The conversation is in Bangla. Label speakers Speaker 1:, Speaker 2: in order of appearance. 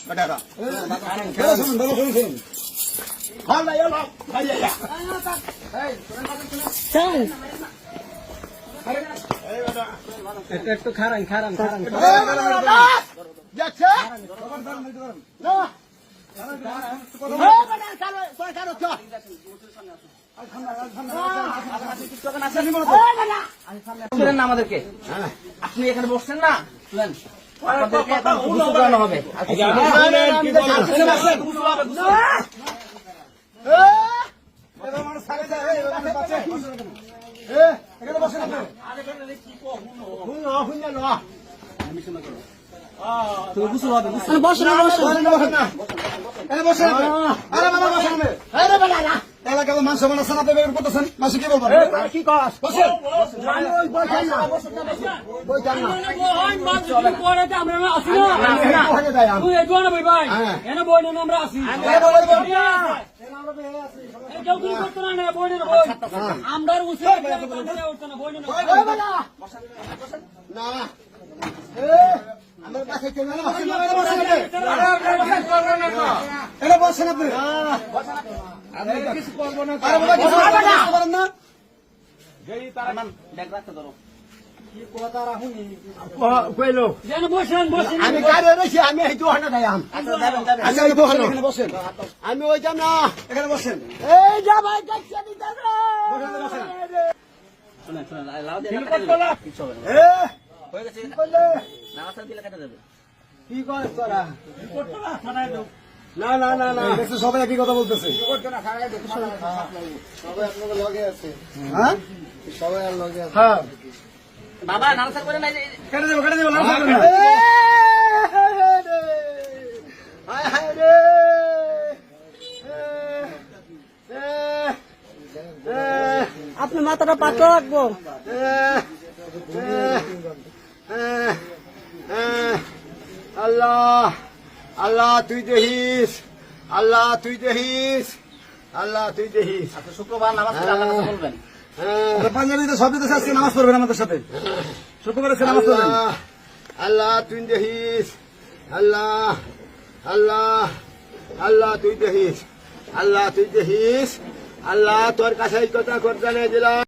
Speaker 1: বেটারা খেলা শুনুন ভালো করে শুনুন ভালো এলো ভাই এই
Speaker 2: চল
Speaker 1: এই বেটা
Speaker 2: একটু খারান
Speaker 1: যাচ্ছে না
Speaker 2: আমাদেরকে আপনি এখানে বসছেন না হবে
Speaker 1: এলাকার মানুষ বানাচ্ছেন আপনি বের করতেছেন মাসে কি বলবেন কি কস বসেন না আমার কাছে এটা বসেন আপনি কিছু করবো না আমি গাড়ি রয়েছি আমি এই দোকানে যাইম বসেন আমি ওই যাম না এখানে বসেন এই যা ভাই কি করে তোরা না না না না সবাই একই কথা বলতেছে সবাই আপনাদের লগে আছে হ্যাঁ সবাই আর লগে আছে হ্যাঁ
Speaker 2: বাবা নামসা করে নাই
Speaker 1: কেটে দেবো নামসা করে না হায় হায় রে
Speaker 2: আপনি মাথাটা পাতলা রাখবো
Speaker 1: আল্লাহ আল্লাহ তুই দেখিস আল্লাহ তুই দেখিস আল্লাহ তুই দেখিস
Speaker 2: শুক্রবার নামাজ পড়ে আল্লাহর কাছে বলবেন
Speaker 1: পাঞ্জাবিতে সব দিতে আজকে নামাজ পড়বেন আমাদের সাথে শুক্রবারে নামাজ পড়বেন আল্লাহ তুই দেখিস আল্লাহ আল্লাহ আল্লাহ তুই দেখিস আল্লাহ তুই দেখিস আল্লাহ তোর কাছে কথা করতে দিলাম